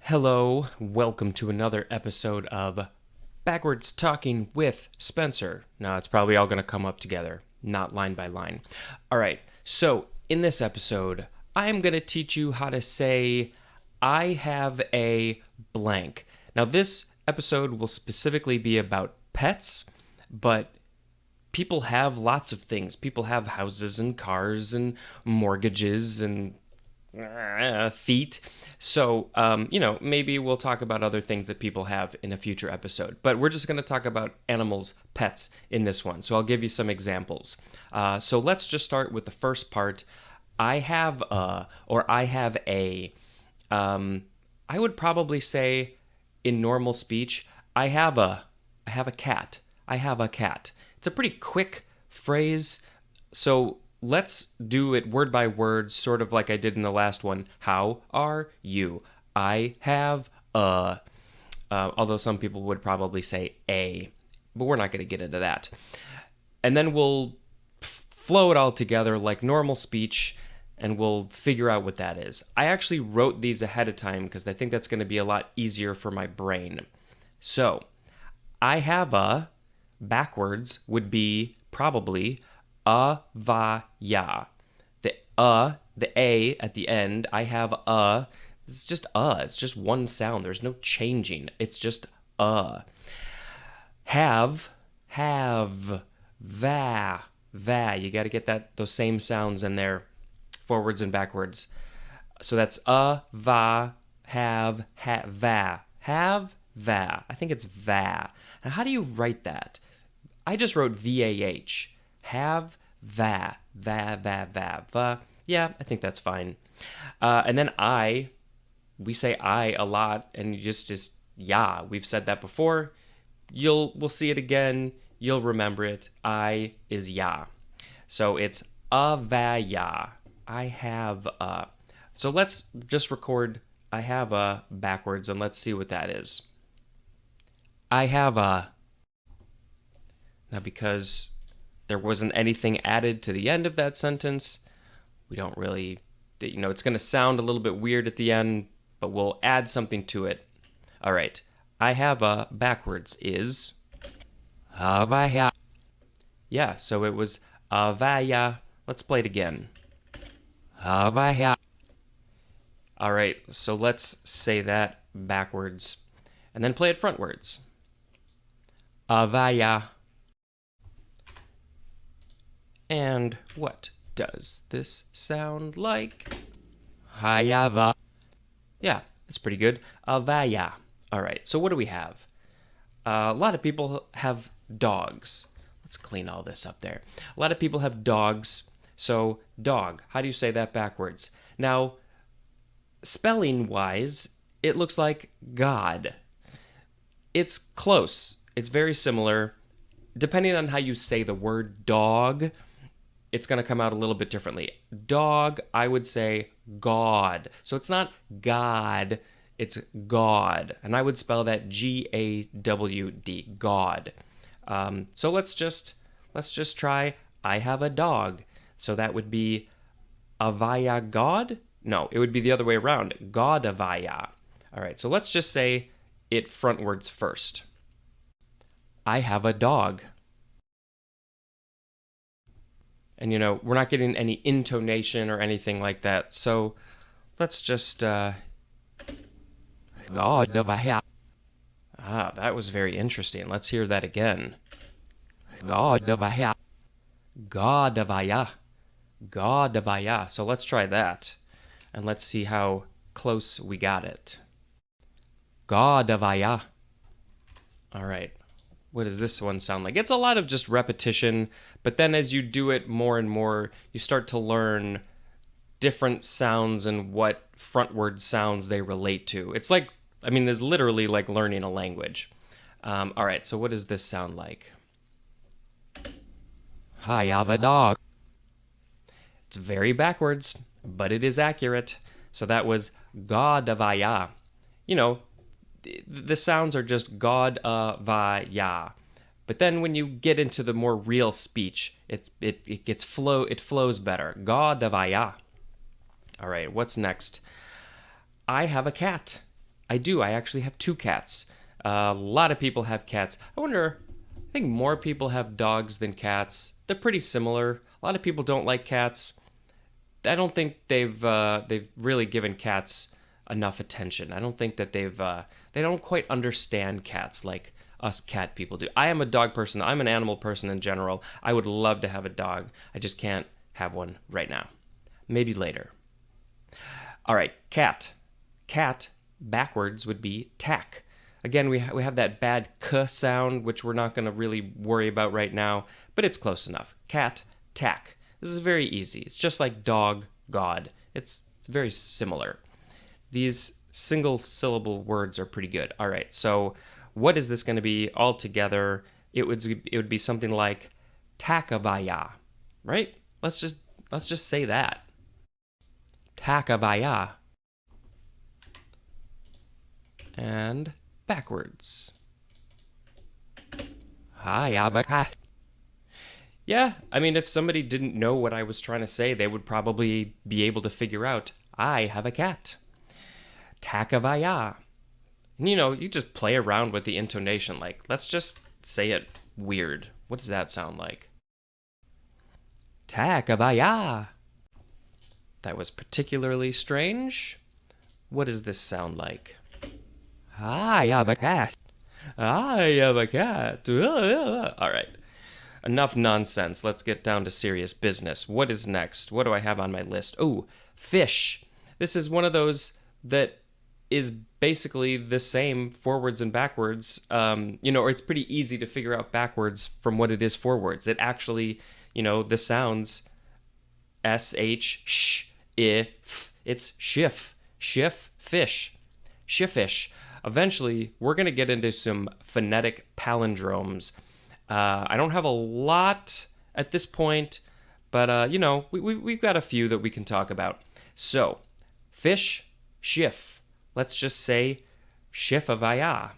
Hello, welcome to another episode of Backwards Talking with Spencer. Now, it's probably all going to come up together, not line by line. All right, so in this episode, I am going to teach you how to say, I have a blank. Now, this episode will specifically be about pets, but people have lots of things. People have houses and cars and mortgages and feet. So, maybe we'll talk about other things that people have in a future episode. But we're just going to talk about animals, pets in this one. So I'll give you some examples. So let's just start with the first part. I have a. I would probably say in normal speech, I have a cat. I have a cat. It's a pretty quick phrase. So let's do it word by word, sort of like I did in the last one. How are you? I have a. Although some people would probably say a, but we're not going to get into that. And then we'll flow it all together like normal speech, and we'll figure out what that is. I actually wrote these ahead of time because I think that's going to be a lot easier for my brain. So, I have a, backwards would be probably avaya. The A at the end, I have a. It's just it's just one sound. There's no changing. It's just a. Have, va. You got to get those same sounds in there, forwards and backwards. So that's va, have, va. Have, va. I think it's va. Now, how do you write that? I just wrote V-A-H. Have, va. Yeah, I think that's fine. And then we say I a lot, and you just yeah. We've said that before. We'll see it again. You'll remember it. I is ya. So it's avaya. I have a. So let's just record I have a backwards, and let's see what that is. I have a. Now, because there wasn't anything added to the end of that sentence, we don't really, it's going to sound a little bit weird at the end, but we'll add something to it. All right. I have a backwards is avaya. Yeah, so it was avaya. Let's play it again. Avaya. All right, so let's say that backwards and then play it frontwards. Avaya. And what does this sound like? Hayava. Yeah, that's pretty good. Avaya. All right, so what do we have? A lot of people have dogs. Let's clean all this up there. A lot of people have dogs. So, dog, how do you say that backwards? Now, spelling-wise, it looks like God. It's close. It's very similar. Depending on how you say the word dog, it's going to come out a little bit differently. Dog, I would say gawd. So it's not God, it's gawd. And I would spell that G-A-W-D, gawd. So let's just try I have a dog. So that would be avaya gawd? No, it would be the other way around. Gawd avaya. All right, so let's just say it frontwards first. I have a dog. And, we're not getting any intonation or anything like that. So let's just, that was very interesting. Let's hear that again. Gadavaya. So let's try that. And let's see how close we got it. Gadavaya. All right. What does this one sound like? It's a lot of just repetition, but then as you do it more and more, you start to learn different sounds and what frontward sounds they relate to. It's like, there's literally like learning a language. All right, so what does this sound like? I have a dog. It's very backwards, but it is accurate. So that was gadavaya. The sounds are just God-va-ya. But then when you get into the more real speech, it flows better. God-va-ya. All right, what's next? I have a cat. I do. I actually have two cats. A lot of people have cats. I think more people have dogs than cats. They're pretty similar. A lot of people don't like cats. I don't think they've really given cats enough attention. I don't think that they don't quite understand cats like us cat people do. I am a dog person. I'm an animal person in general. I would love to have a dog. I just can't have one right now. Maybe later. All right, cat. Cat backwards would be tack. Again, we have that bad k sound, which we're not going to really worry about right now, but it's close enough. Cat, tack. This is very easy. It's just like dog, gawd. It's very similar. These single syllable words are pretty good. All right, so what is this going to be all together? It would be something like takavaya, right? Let's just say that. Takavaya. And backwards. Hayabaka. Yeah, I mean, if somebody didn't know what I was trying to say, they would probably be able to figure out, I have a cat. Takavaya. And you just play around with the intonation. Like, let's just say it weird. What does that sound like? Takavaya. That was particularly strange. What does this sound like? I have a cat. I have a cat. All right. Enough nonsense. Let's get down to serious business. What is next? What do I have on my list? Oh, fish. This is one of those that is basically the same forwards and backwards. Or it's pretty easy to figure out backwards from what it is forwards. It actually, the sounds S-H, sh, I, f. It's shif. Shif, fish. Shifish. Eventually, we're going to get into some phonetic palindromes. I don't have a lot at this point, but, we've got a few that we can talk about. So, fish, shif. Let's just say shifavaya.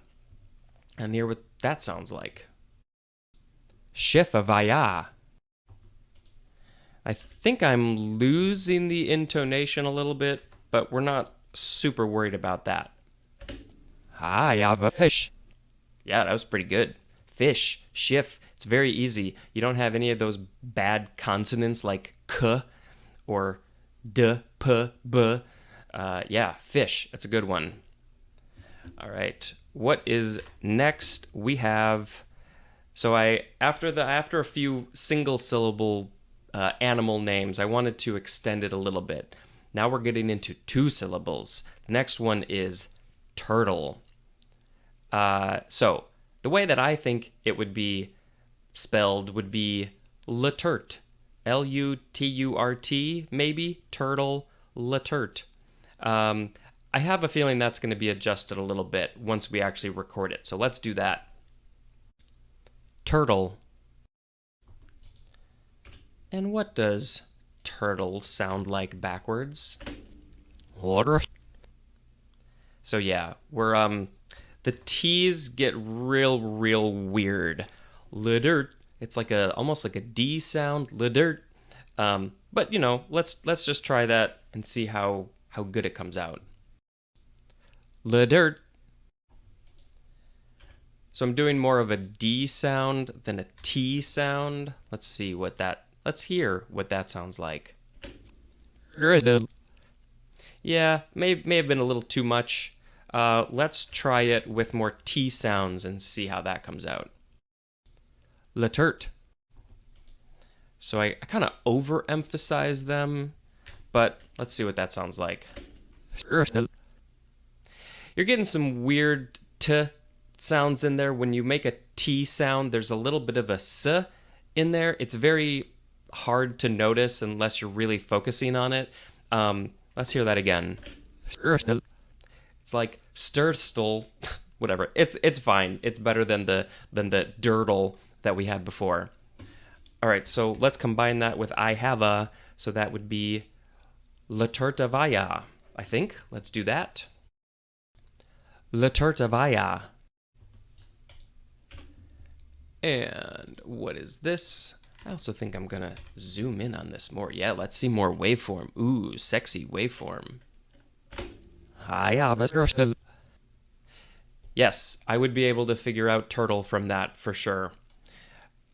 And hear what that sounds like. Shifavaya. I think I'm losing the intonation a little bit, but we're not super worried about that. I have a fish. Yeah, that was pretty good. Fish, shif. It's very easy. You don't have any of those bad consonants like k or d, p, b. Yeah, fish. That's a good one. All right. What is next? We have. So after a few single syllable animal names, I wanted to extend it a little bit. Now we're getting into two syllables. The next one is turtle. So the way that I think it would be spelled would be luturt. L-U-T-U-R-T, maybe, turtle, luturt. I have a feeling that's going to be adjusted a little bit once we actually record it. So let's do that. Turtle. And what does turtle sound like backwards? Water. So yeah, we're the T's get real weird. Luturt. It's like almost like a D sound. Luturt. But let's just try that and see how good it comes out. Luturt. So I'm doing more of a D sound than a T sound. Let's hear what that sounds like. Yeah, may have been a little too much. Let's try it with more T sounds and see how that comes out. Luturt. So I kind of overemphasize them, but let's see what that sounds like. You're getting some weird T sounds in there. When you make a T sound, there's a little bit of a S in there. It's very hard to notice unless you're really focusing on it. Let's hear that again. It's like sturstel, whatever. It's fine. It's better than the dirtle that we had before. All right, so let's combine that with I have a. So that would be luturtavaya, I think. Let's do that. Luturtavaya. And what is this? I also think I'm going to zoom in on this more. Yeah, let's see more waveform. Ooh, sexy waveform. Yes, I would be able to figure out turtle from that for sure.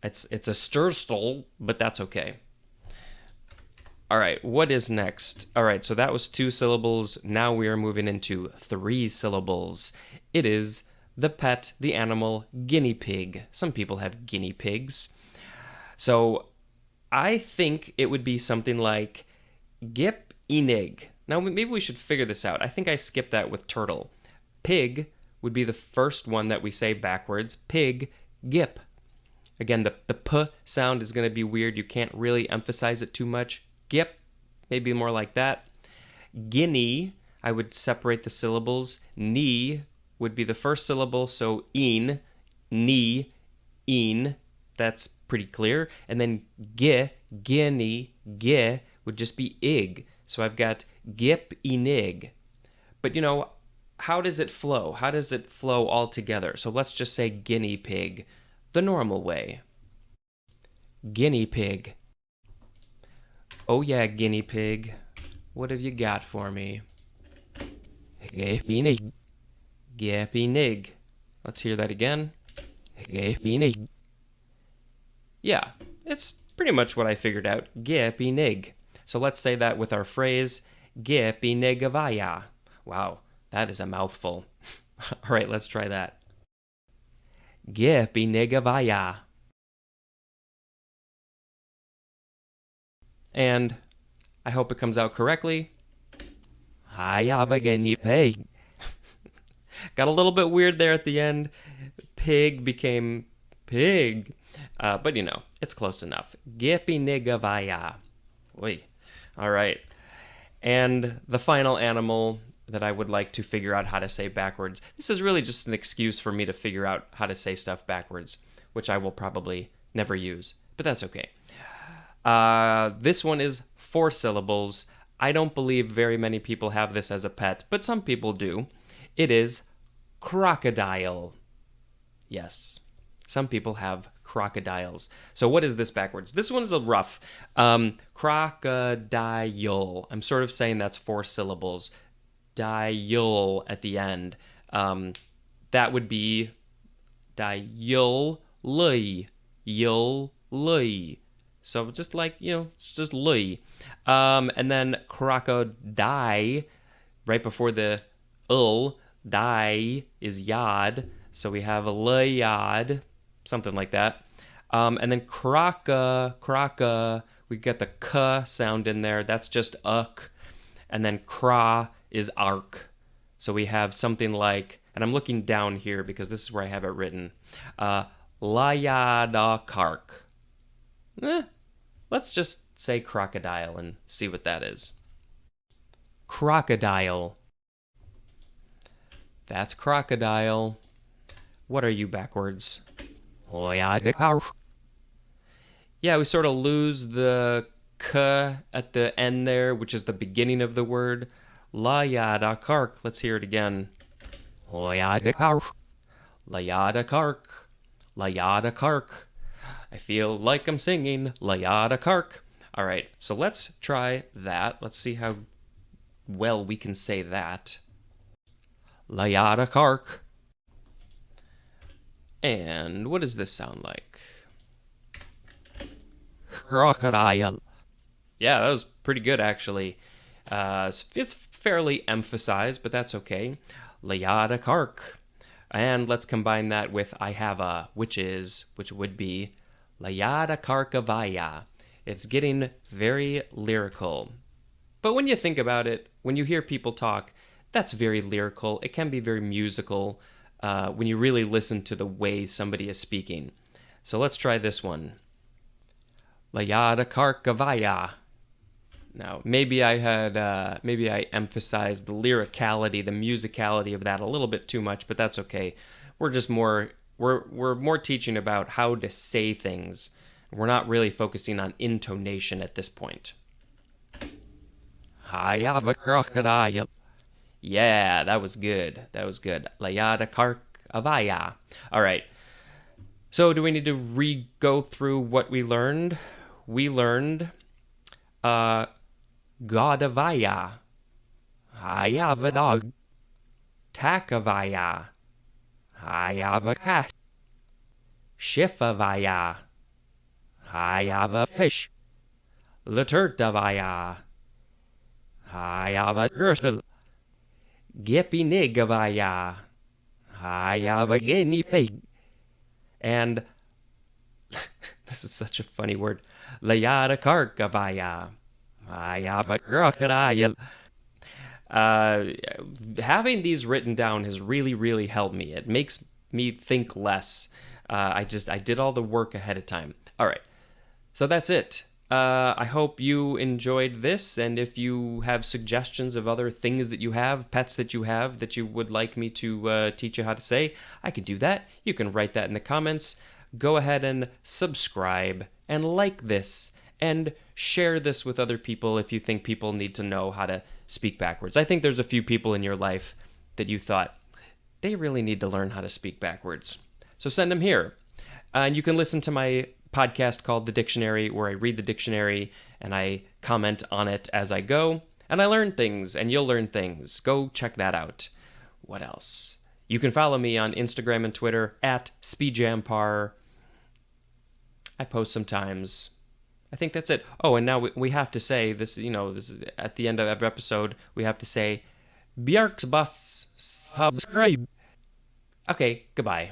It's a sturstol, but that's okay. All right, what is next? All right, so that was 2 syllables. Now we are moving into 3 syllables. It is the pet, the animal, guinea pig. Some people have guinea pigs. So I think it would be something like gip eenig. Now maybe we should figure this out. I think I skipped that with turtle. Pig would be the first one that we say backwards. Pig, gip. Again, the p sound is going to be weird. You can't really emphasize it too much. Gip, maybe more like that. Guinea, I would separate the syllables. Knee would be the first syllable, so een, knee, een. That's pretty clear. And then guinea, would just be ig. So I've got gip, eenig. But how does it flow? How does it flow all together? So let's just say guinea pig, the normal way. Guinea pig. Oh yeah, guinea pig. What have you got for me? Eenig. Eenig. Let's hear that again. Eenig. Yeah, it's pretty much what I figured out. Eenig. So let's say that with our phrase, eenigavaya. Wow, that is a mouthful. All right, let's try that. Eenigavaya. And I hope it comes out correctly. Got a little bit weird there at the end. Pig became pig. But it's close enough. Gepinigavaya. Oy. All right. And the final animal that I would like to figure out how to say backwards. This is really just an excuse for me to figure out how to say stuff backwards, which I will probably never use, but that's okay. This one is 4 syllables. I don't believe very many people have this as a pet, but some people do. It is crocodile. Yes, some people have crocodiles. So what is this backwards? This one is a rough. Crocodile. I'm sort of saying that's 4 syllables. Dial at the end. That would be dial luy. Yul luy. So just like, it's just luy. And then crocodile, right before the die is yad. So we have a luyah, something like that. And then crocka, we get the k sound in there. That's just uk. And then cra is ark. So we have something like, and I'm looking down here because this is where I have it written, luyah-dukark. Let's just say crocodile and see what that is. Crocodile. That's crocodile. What are you backwards? Luyah-dukark. Yeah, we sort of lose the k at the end there, which is the beginning of the word. Luyah-dukark. Let's hear it again. Luyah-dukark. Luyah-dukark. Luyah-dukark. I feel like I'm singing luyah-dukark. All right, so let's try that. Let's see how well we can say that. Luyah-dukark. And what does this sound like? Crocodile. Yeah, that was pretty good, actually. It's fairly emphasized, but that's okay. Luyah-dukark. And let's combine that with I have a, which would be luyah-dukarkavaya. It's getting very lyrical. But when you think about it, when you hear people talk, that's very lyrical. It can be very musical when you really listen to the way somebody is speaking. So let's try this one. Luyah-dukarkavaya. Now, maybe I emphasized the lyricality, the musicality of that a little bit too much, but that's okay. We're more teaching about how to say things. We're not really focusing on intonation at this point. I have a crocodile. Yeah, that was good. Luyah-dukarkavaya. All right. So do we need to go through what we learned? We learned Gawdavaya. I have a dog. Takavaya. I have a cat. Shif-a-vaya. I have a fish. Luturt-a-vaya. I have a turtle. Eenig-a-vaya. I have a guinea pig. And this is such a funny word. Luyah-dukark. I have a crocodile. Uh, Having these written down has really, really helped me. It makes me think less. I did all the work ahead of time. All right, so that's it. I hope you enjoyed this, and if you have suggestions of other things that you have, pets that you would like me to teach you how to say, I can do that. You can write that in the comments. Go ahead and subscribe and like this and share this with other people if you think people need to know how to speak backwards. I think there's a few people in your life that you thought they really need to learn how to speak backwards. So send them here. And you can listen to my podcast called The Dictionary, where I read the dictionary and I comment on it as I go. And I learn things, and you'll learn things. Go check that out. What else? You can follow me on Instagram and Twitter at SpeedJamPar. I post sometimes. I think that's it. Oh, and now we have to say this, this is at the end of every episode, we have to say, Bjarksbus subscribe. Okay, goodbye.